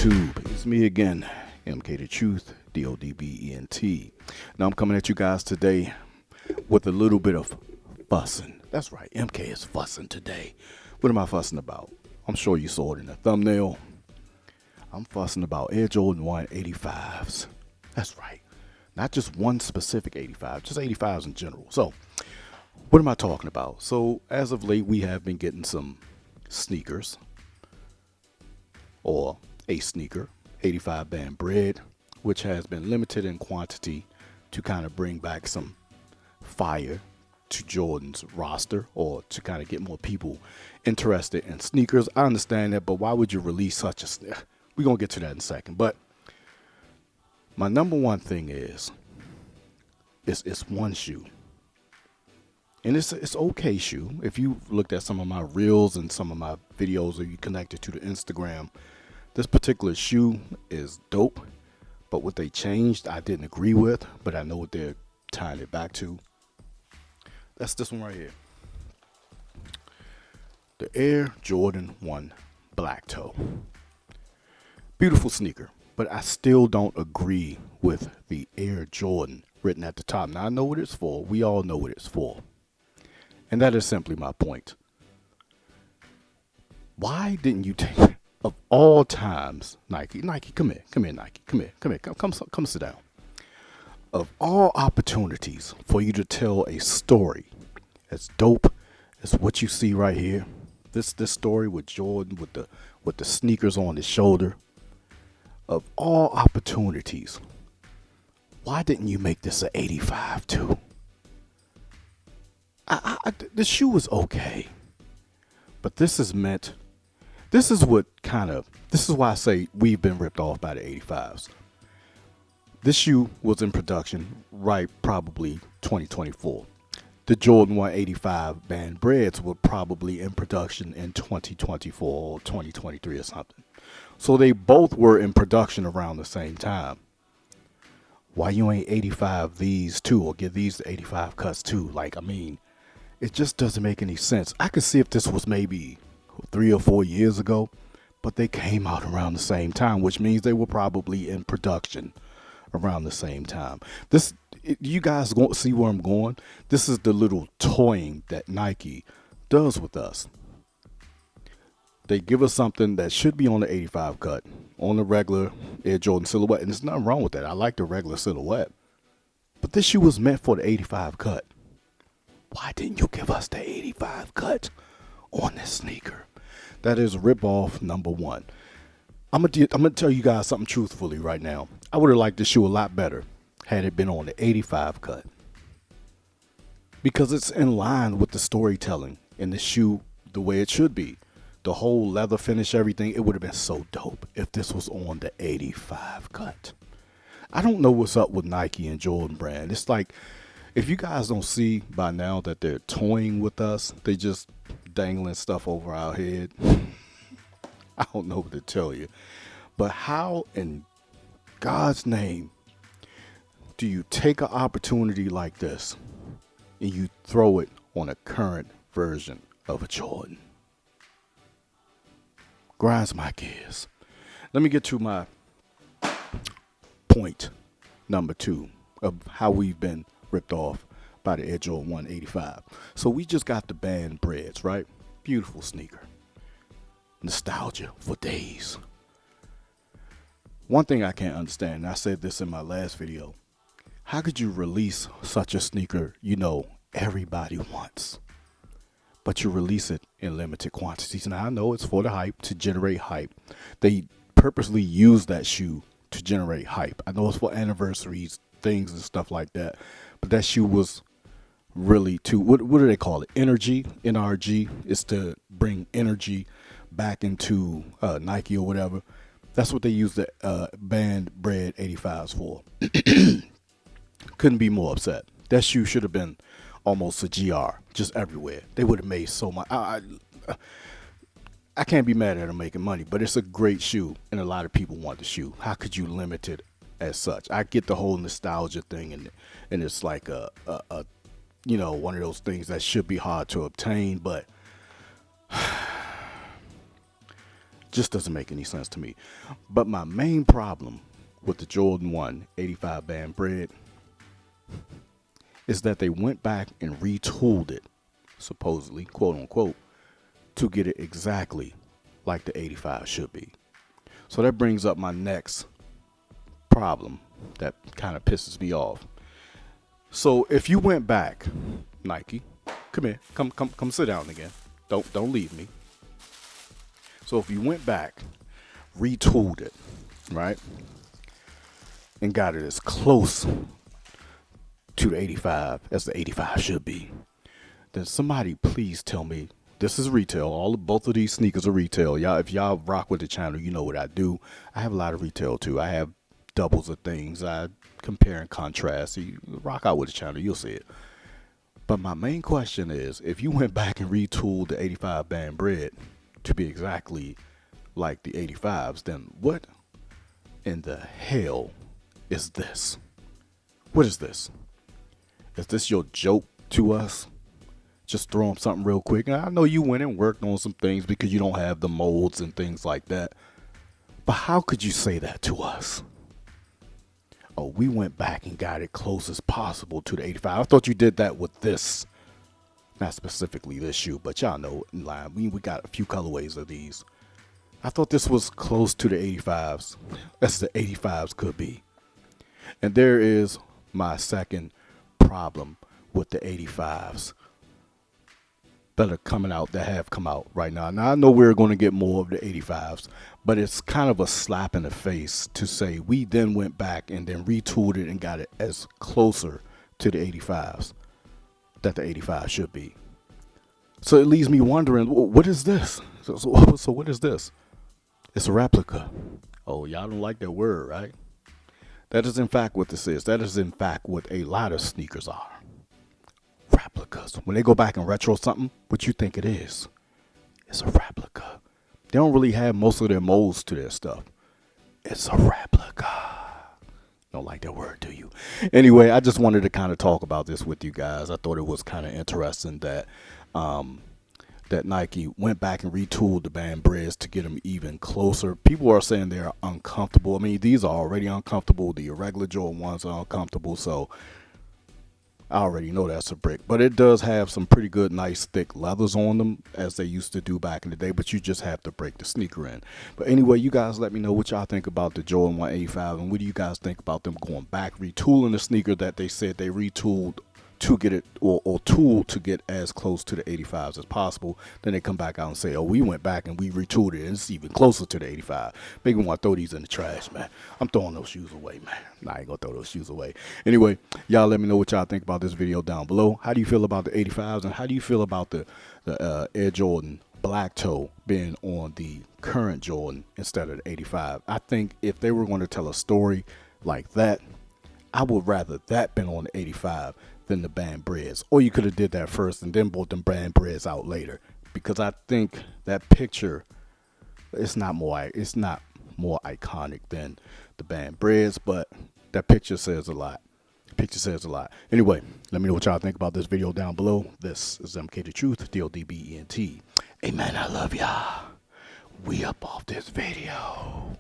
YouTube? It's me again, MK the Truth, DODBENT. Now I'm coming at you guys today with a little bit of fussing. That's right, MK is fussing today. What am I fussing about? I'm sure you saw it in the thumbnail. I'm fussing about Air Jordan 1 85s. That's right. Not just one specific 85, just 85s in general. So, what am I talking about? So, as of late, we have been getting some sneakers, or a sneaker, 85 band bred, which has been limited in quantity to kind of bring back some fire to Jordan's roster, or to kind of get more people interested in sneakers. I understand that, but why would you release such a sneaker? We're going to get to that in a second. But my number one thing is, it's one shoe. And it's okay shoe. If you looked at some of my reels and some of my videos, or you connected to the Instagram, this particular shoe is dope. But what they changed, I didn't agree with, but I know what they're tying it back to. That's this one right here. The Air Jordan 1 Black Toe. Beautiful sneaker, but I still don't agree with the Air Jordan written at the top. Now, I know what it's for. We all know what it's for. And that is simply my point. Why didn't you take, of all times, Nike, come here, Nike, come sit down. Of all opportunities for you to tell a story as dope as what you see right here, this story with Jordan with the sneakers on his shoulder, of all opportunities, why didn't you make this an 85 too? The shoe was okay, but this is why I say we've been ripped off by the 85s. This shoe was in production right probably 2024. The Jordan 185 band breads were probably in production in 2024 or 2023 or something. So they both were in production around the same time. Why you ain't 85 these two, or give these the 85 cuts too? It just doesn't make any sense. I could see if this was maybe 3 or 4 years ago, but they came out around the same time, which means they were probably in production around the same time. You guys see where I'm going? This is the little toying that Nike does with us. They give us something that should be on the 85 cut, on the regular Air Jordan silhouette, and there's nothing wrong with that. I like the regular silhouette. But this shoe was meant for the 85 cut. Why didn't you give us the 85 cut on this sneaker? That is rip-off number one. I'm gonna tell you guys something truthfully right now. I would have liked this shoe a lot better had it been on the 85 cut, because it's in line with the storytelling in the shoe the way it should be. The whole leather finish, everything, it would have been so dope if this was on the 85 cut. I don't know what's up with Nike and Jordan brand. It's like, if you guys don't see by now that they're toying with us, they just dangling stuff over our head. I don't know what to tell you. But how in God's name do you take an opportunity like this and you throw it on a current version of a Jordan? Grinds my gears. Let me get to my point number 2 of how we've been ripped off by the Air Jordan 185. So we just got the band breads, right? Beautiful sneaker. Nostalgia for days. One thing I can't understand, and I said this in my last video, how could you release such a sneaker everybody wants, but you release it in limited quantities? Now, I know it's for the hype, to generate hype. They purposely use that shoe to generate hype. I know it's for anniversaries, things and stuff like that, but that shoe was really what do they call it? Energy, NRG. It's to bring energy back into Nike or whatever. That's what they use the band bred 85s for. Couldn't be more upset. That shoe should have been almost a GR, just everywhere. They would have made so much. I can't be mad at them making money, but it's a great shoe, and a lot of people want the shoe. How could you limit it as such? I get the whole nostalgia thing, and it's like a one of those things that should be hard to obtain, but Just doesn't make any sense to me. But my main problem with the Jordan 1 85 band bred is that they went back and retooled it, supposedly, quote unquote, to get it exactly like the 85 should be. So that brings up my next problem that kind of pisses me off. So if you went back, Nike, come here, come sit down again. Don't leave me. So if you went back, retooled it, right, and got it as close to the 85 as the 85 should be, then somebody please tell me this is retail. Both of these sneakers are retail. Y'all, if y'all rock with the channel, you know what I do. I have a lot of retail too. I have doubles of things. I compare and contrast. So you rock out with the channel, you'll see it. But my main question is, if you went back and retooled the 85 band bred to be exactly like the 85s, then what in the hell is this? What is this? Is this your joke to us? Just throw them something real quick. And I know you went and worked on some things because you don't have the molds and things like that. But how could you say that to us? Oh, we went back and got it close as possible to the 85. I thought you did that with this. Not specifically this shoe, but y'all know in line. We got a few colorways of these. I thought this was close to the 85s. As the 85s could be. And there is my second problem with the 85s that are coming out, that have come out right now. Now, I know we're going to get more of the 85s, but it's kind of a slap in the face to say we then went back and then retooled it and got it as closer to the 85s that the 85 should be. So it leaves me wondering, what is this? So what is this? It's a replica. Oh, y'all don't like that word, right? That is in fact what this is. That is in fact what a lot of sneakers are. Replicas. When they go back and retro something, what you think it is? It's a replica. They don't really have most of their molds to their stuff. It's a replica. Don't like that word, do you? Anyway, I just wanted to kind of talk about this with you guys. I thought it was kind of interesting that that Nike went back and retooled the band breds to get them even closer. People are saying they're uncomfortable. I mean, these are already uncomfortable. The irregular Jordan ones are uncomfortable, so I already know that's a brick. But it does have some pretty good, nice, thick leathers on them, as they used to do back in the day, but you just have to break the sneaker in. But anyway, you guys let me know what y'all think about the Jordan 185, and what do you guys think about them going back, retooling the sneaker that they said they retooled to get it, or tool to get as close to the 85s as possible. Then they come back out and say, oh, we went back and we retooled it and it's even closer to the 85. Make me want to throw these in the trash, man. I'm throwing those shoes away, man. Nah, I ain't gonna throw those shoes away. Anyway, y'all let me know what y'all think about this video down below. How do you feel about the 85s, and how do you feel about the Air Jordan Black Toe being on the current Jordan instead of the 85? I think if they were going to tell a story like that, I would rather that been on the 85 than the band breds. Or you could have did that first and then brought them band breds out later, because I think that picture, it's not more iconic than the band breds, but that picture says a lot. Picture says a lot. Anyway, let me know what y'all think about this video down below. This is MK the Truth, DODBENT. Amen. I love y'all. We up off this video.